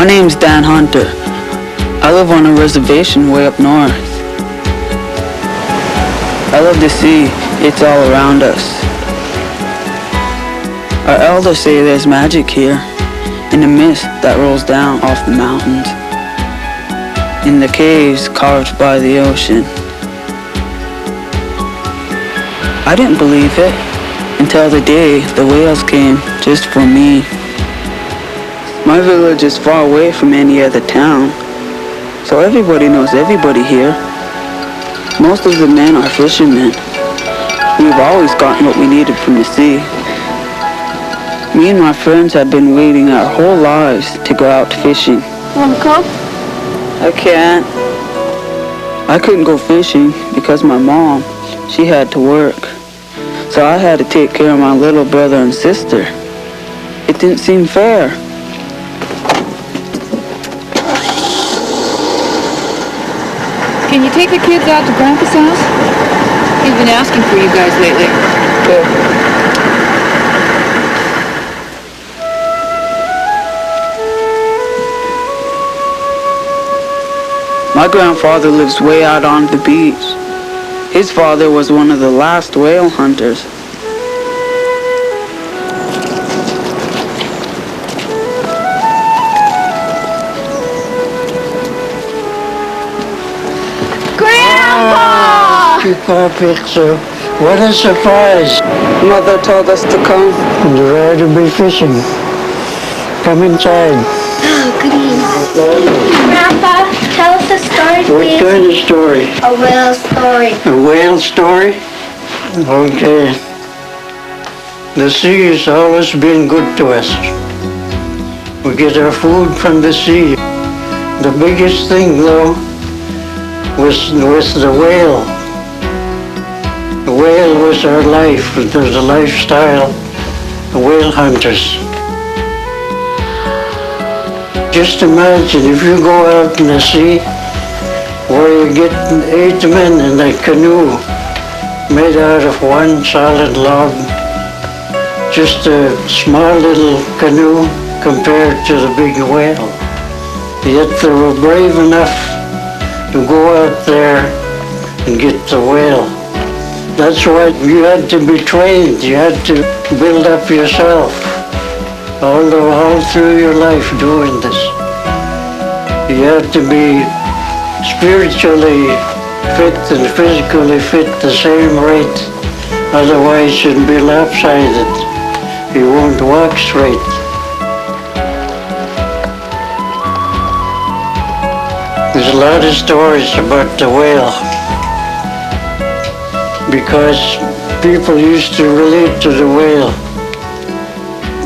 My name's Dan Hunter. I live on a reservation way up north. I love the sea. It's all around us. Our elders say there's magic here, in the mist that rolls down off the mountains, in the caves carved by the ocean. I didn't believe it until the day the whales came just for me. My village is far away from any other town, so everybody knows everybody here. Most of the men are fishermen. We've always gotten what we needed from the sea. Me and my friends have been waiting our whole lives to go out fishing. Want to come? I can't. I couldn't go fishing because my mom, she had to work. So I had to take care of my little brother and sister. It didn't seem fair. Can you take the kids out to Grandpa's house? He's been asking for you guys lately. Okay. My grandfather lives way out on the beach. His father was one of the last whale hunters. Grandpa! Poor picture. What a surprise. Mother told us to come. And where to be fishing. Come inside. Oh, good evening. Grandpa, tell us a story, What please. kind of story? A whale story. A whale story? Okay. The sea has always been good to us. We get our food from the sea. The biggest thing, though, was the whale. The whale was our life. It was a lifestyle. The whale hunters. Just imagine if you go out in the sea where you get 8 men in a canoe made out of one solid log, just a small little canoe compared to the big whale. Yet they were brave enough to go out there and get the whale. That's why you had to be trained. You had to build up yourself. All through your life doing this. You have to be spiritually fit and physically fit the same rate. Otherwise you'll be lopsided. You won't walk straight. There's a lot of stories about the whale because people used to relate to the whale.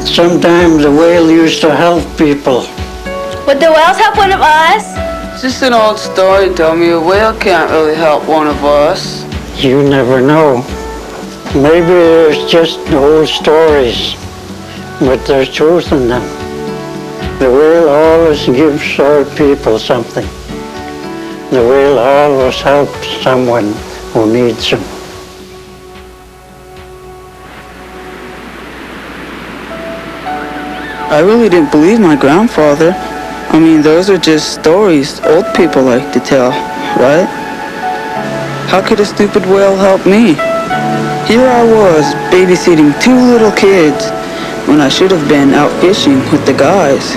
Sometimes the whale used to help people. Would the whales help one of us? It's just an old story, Tommy. A whale can't really help one of us. You never know. Maybe there's just old stories, but there's truth in them. The whale always gives our people something. The whale always helps someone who needs him. I really didn't believe my grandfather. I mean, those are just stories old people like to tell, right? How could a stupid whale help me? Here I was, babysitting 2 little kids, when I should have been out fishing with the guys.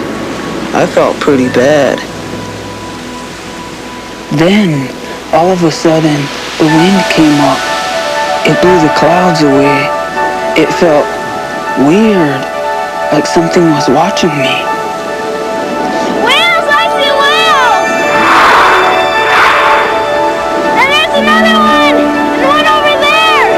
I felt pretty bad. Then, all of a sudden, the wind came up. It blew the clouds away. It felt weird, like something was watching me. Whales! I see whales! And there's another one! And one over there!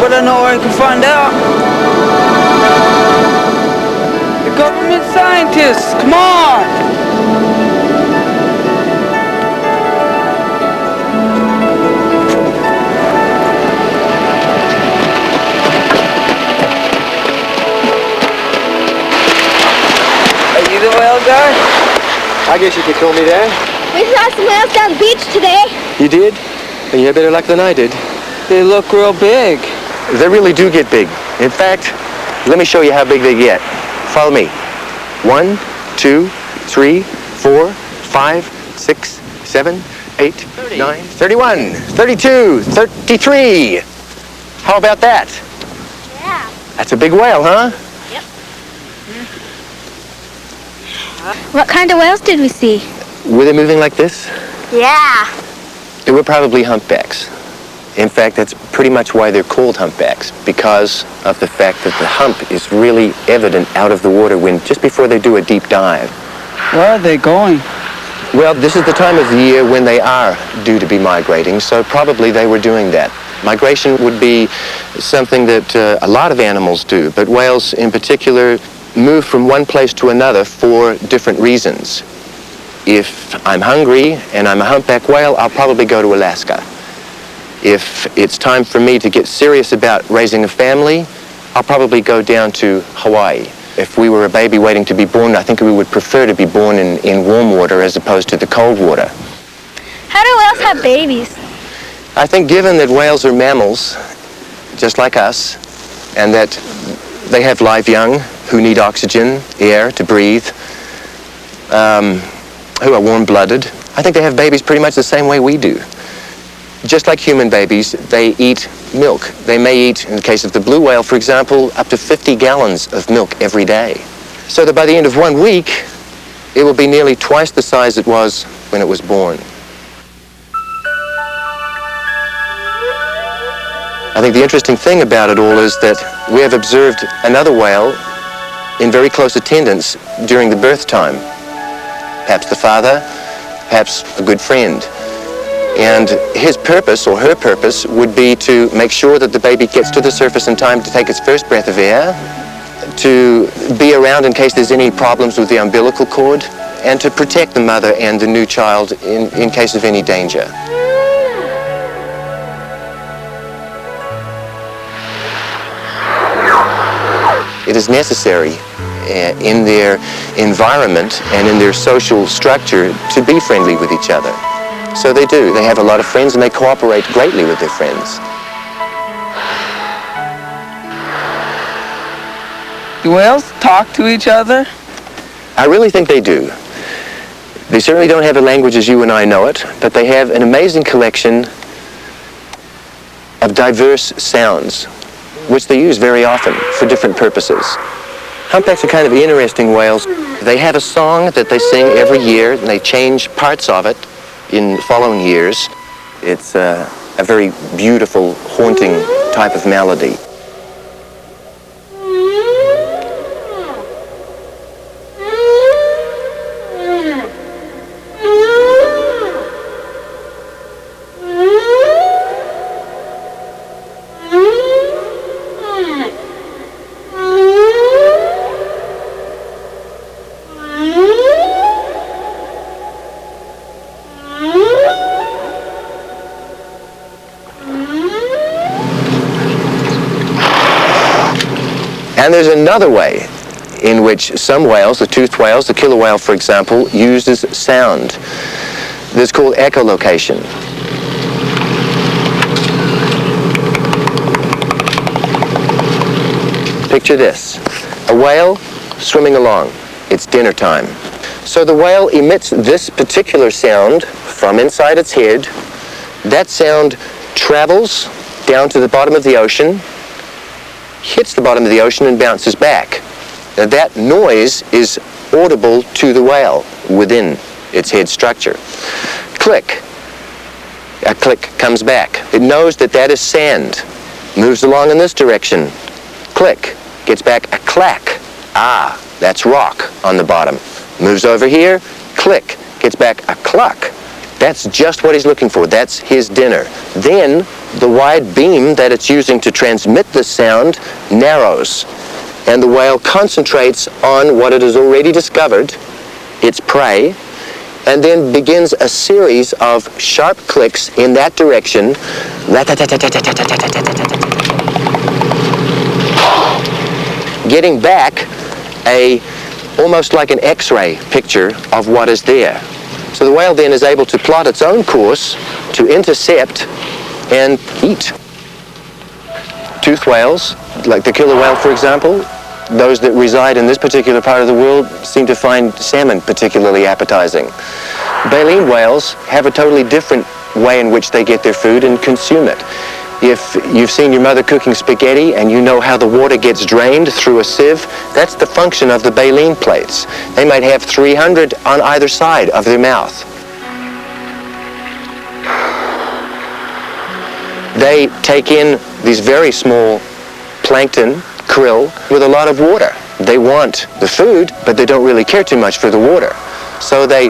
But I know where I can find out. The government scientists, come on! Are you the whale guy? I guess you could call me that. We saw some whales down the beach today. You did? Then you had better luck than I did. They look real big. They really do get big. In fact, let me show you how big they get. Follow me. 1, 2, 3, 4, 5, 6, 7, 8, 9, 31, 32, 33. How about that? Yeah. That's a big whale, huh? What kind of whales did we see? Were they moving like this? Yeah. They were probably humpbacks. In fact, that's pretty much why they're called humpbacks, because of the fact that the hump is really evident out of the water just before they do a deep dive. Where are they going? Well, this is the time of the year when they are due to be migrating, so probably they were doing that. Migration would be something that a lot of animals do, but whales in particular move from one place to another for different reasons. If I'm hungry and I'm a humpback whale, I'll probably go to Alaska. If it's time for me to get serious about raising a family, I'll probably go down to Hawaii. If we were a baby waiting to be born, I think we would prefer to be born in warm water as opposed to the cold water. How do whales have babies? I think given that whales are mammals, just like us, and that they have live young who need oxygen, air to breathe, who are warm-blooded, I think they have babies pretty much the same way we do. Just like human babies, they eat milk. They may eat, in the case of the blue whale, for example, up to 50 gallons of milk every day. So that by the end of 1 week, it will be nearly twice the size it was when it was born. I think the interesting thing about it all is that we have observed another whale in very close attendance during the birth time. Perhaps the father, perhaps a good friend. And his purpose, or her purpose, would be to make sure that the baby gets to the surface in time to take its first breath of air, to be around in case there's any problems with the umbilical cord, and to protect the mother and the new child in case of any danger. It is necessary in their environment and in their social structure to be friendly with each other. So they do. They have a lot of friends and they cooperate greatly with their friends. Do whales talk to each other? I really think they do. They certainly don't have a language as you and I know it, but they have an amazing collection of diverse sounds, which they use very often for different purposes. Humpbacks are kind of interesting whales. They have a song that they sing every year, and they change parts of it in following years. It's a very beautiful, haunting type of melody. And there's another way in which some whales, the toothed whales, the killer whale, for example, uses sound. This is called echolocation. Picture this. A whale swimming along. It's dinner time. So the whale emits this particular sound from inside its head. That sound travels down to the bottom of the ocean, hits the bottom of the ocean and bounces back. Now that noise is audible to the whale within its head structure. Click. A click comes back. It knows that that is sand. Moves along in this direction. Click. Gets back a clack. Ah, that's rock on the bottom. Moves over here. Click. Gets back a cluck. That's just what he's looking for. That's his dinner. Then the wide beam that it's using to transmit the sound narrows. and the whale concentrates on what it has already discovered, its prey, and then begins a series of sharp clicks in that direction, getting back almost like an X-ray picture of what is there. So the whale then is able to plot its own course to intercept and eat. Toothed whales, like the killer whale for example, those that reside in this particular part of the world seem to find salmon particularly appetizing. Baleen whales have a totally different way in which they get their food and consume it. If you've seen your mother cooking spaghetti and you know how the water gets drained through a sieve, that's the function of the baleen plates. They might have 300 on either side of their mouth. They take in these very small plankton, krill, with a lot of water. They want the food, but they don't really care too much for the water. So they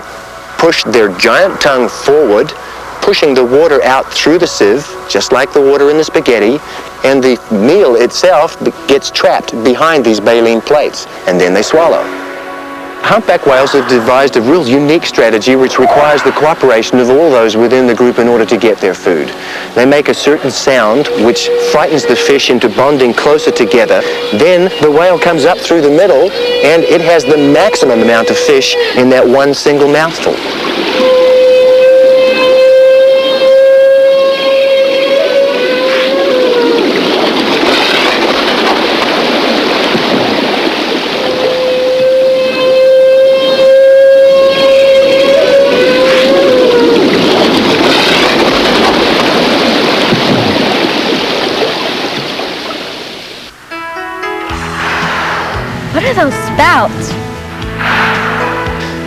push their giant tongue forward, pushing the water out through the sieve, just like the water in the spaghetti, and the meal itself gets trapped behind these baleen plates, and then they swallow. Humpback whales have devised a real unique strategy which requires the cooperation of all those within the group in order to get their food. They make a certain sound which frightens the fish into bonding closer together. Then the whale comes up through the middle and it has the maximum amount of fish in that one single mouthful. What are those spouts?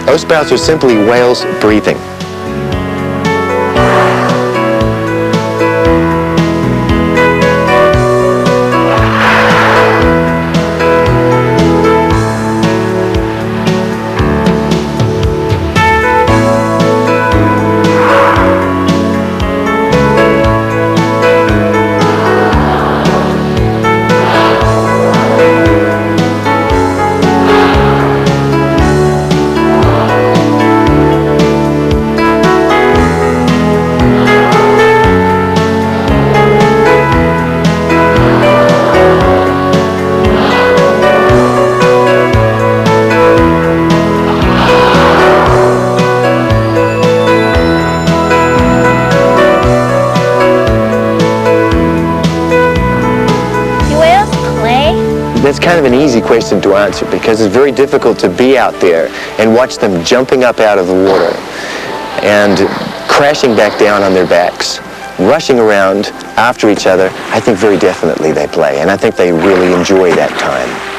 Those spouts are simply whales breathing. That's kind of an easy question to answer because it's very difficult to be out there and watch them jumping up out of the water and crashing back down on their backs, rushing around after each other. I think very definitely they play, and I think they really enjoy that time.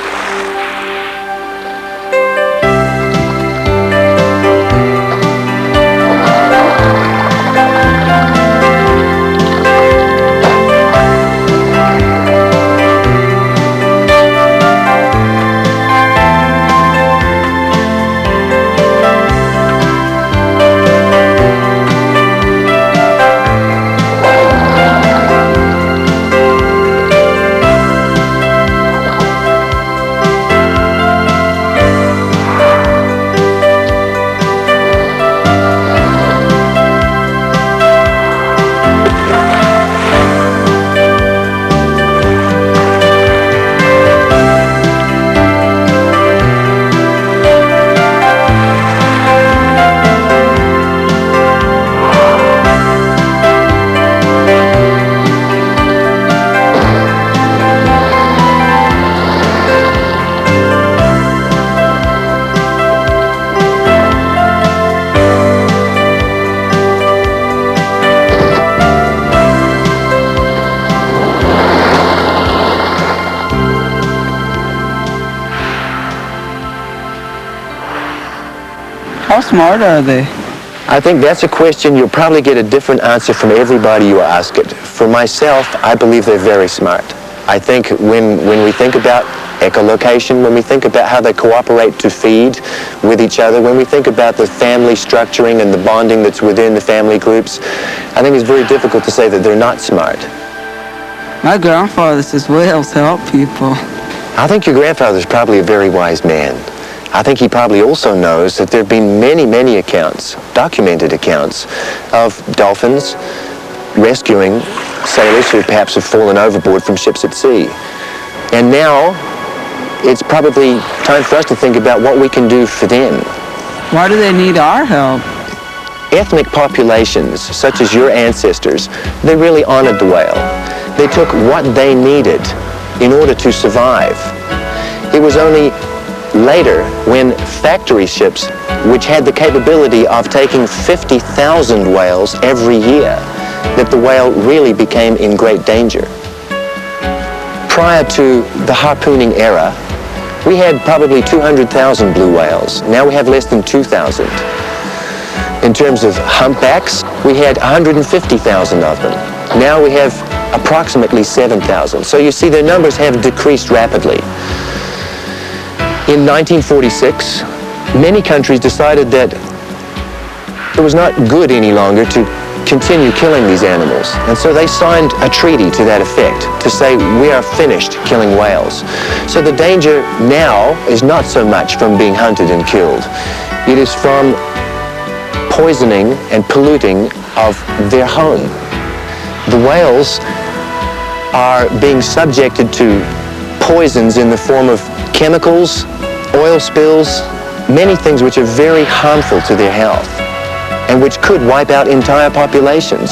How smart are they? I think that's a question you'll probably get a different answer from everybody you ask it. For myself, I believe they're very smart. I think when we think about echolocation, when we think about how they cooperate to feed with each other, when we think about the family structuring and the bonding that's within the family groups, I think it's very difficult to say that they're not smart. My grandfather says whales help people. I think your grandfather's probably a very wise man. I think he probably also knows that there have been many, many accounts, documented accounts, of dolphins rescuing sailors who perhaps have fallen overboard from ships at sea. And now, it's probably time for us to think about what we can do for them. Why do they need our help? Ethnic populations, such as your ancestors, they really honored the whale. They took what they needed in order to survive. It was only later, when factory ships, which had the capability of taking 50,000 whales every year, that the whale really became in great danger. Prior to the harpooning era, we had probably 200,000 blue whales. Now we have less than 2,000. In terms of humpbacks, we had 150,000 of them. Now we have approximately 7,000. So you see, their numbers have decreased rapidly. In 1946, many countries decided that it was not good any longer to continue killing these animals. And so they signed a treaty to that effect, to say we are finished killing whales. So the danger now is not so much from being hunted and killed. It is from poisoning and polluting of their home. The whales are being subjected to poisons in the form of chemicals, oil spills, many things which are very harmful to their health and which could wipe out entire populations.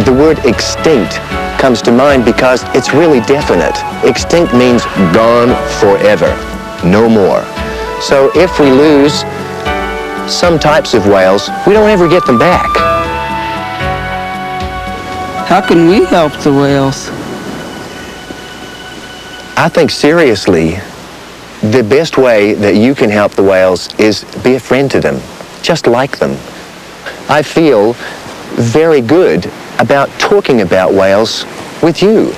The word extinct comes to mind because it's really definite. Extinct means gone forever, no more. So if we lose some types of whales, we don't ever get them back. How can we help the whales? I think seriously, the best way that you can help the whales is be a friend to them, just like them. I feel very good about talking about whales with you,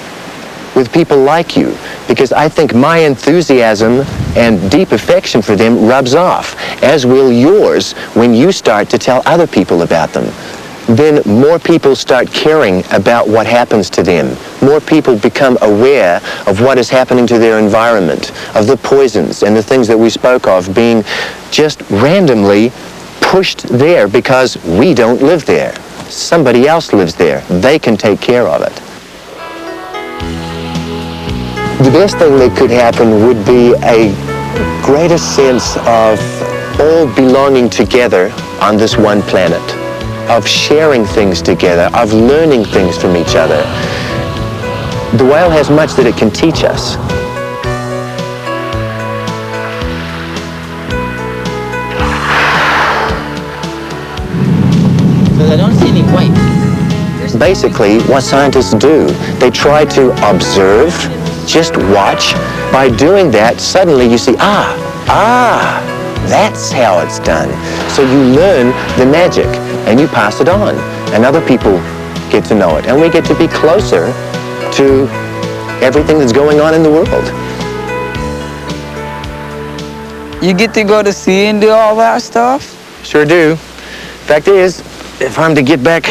with people like you, because I think my enthusiasm and deep affection for them rubs off, as will yours when you start to tell other people about them. Then more people start caring about what happens to them. More people become aware of what is happening to their environment, of the poisons and the things that we spoke of being just randomly pushed there because we don't live there. Somebody else lives there. They can take care of it. The best thing that could happen would be a greater sense of all belonging together on this one planet, of sharing things together, of learning things from each other. The whale has much that it can teach us. I don't see any white. Basically, what scientists do, they try to observe, just watch. By doing that, suddenly you see, that's how it's done. So you learn the magic and you pass it on, and other people get to know it, and we get to be closer to everything that's going on in the world. You get to go to sea and do all that stuff? Sure do. Fact is, if I'm to get back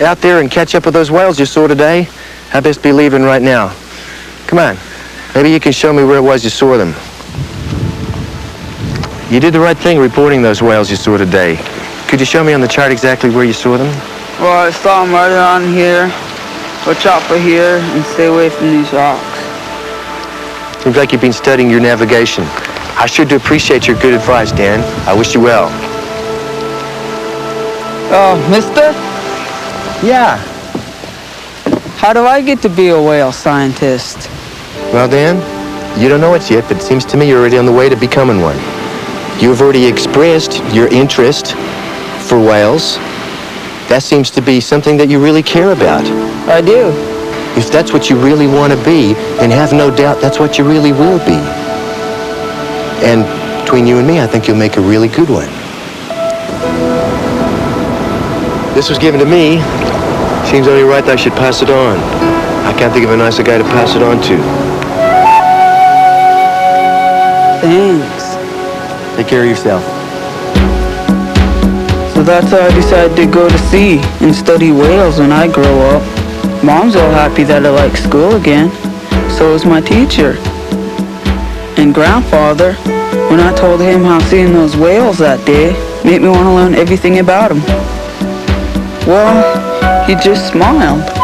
out there and catch up with those whales you saw today, I best be leaving right now. Come on, maybe you can show me where it was you saw them. You did the right thing reporting those whales you saw today. Could you show me on the chart exactly where you saw them? Well, I saw them right around here. Watch out for here and stay away from these rocks. Seems like you've been studying your navigation. I sure do appreciate your good advice, Dan. I wish you well. Mister? Yeah. How do I get to be a whale scientist? Well, Dan, you don't know it yet, but it seems to me you're already on the way to becoming one. You've already expressed your interest for whales. That seems to be something that you really care about. I do. If that's what you really want to be, then have no doubt that's what you really will be. And between you and me, I think you'll make a really good one. This was given to me. Seems only right that I should pass it on. I can't think of a nicer guy to pass it on to. Thanks. Take care of yourself. So that's how I decided to go to sea and study whales when I grow up. Mom's all happy that I like school again. So is my teacher. And grandfather, when I told him how seeing those whales that day made me want to learn everything about them, well, he just smiled.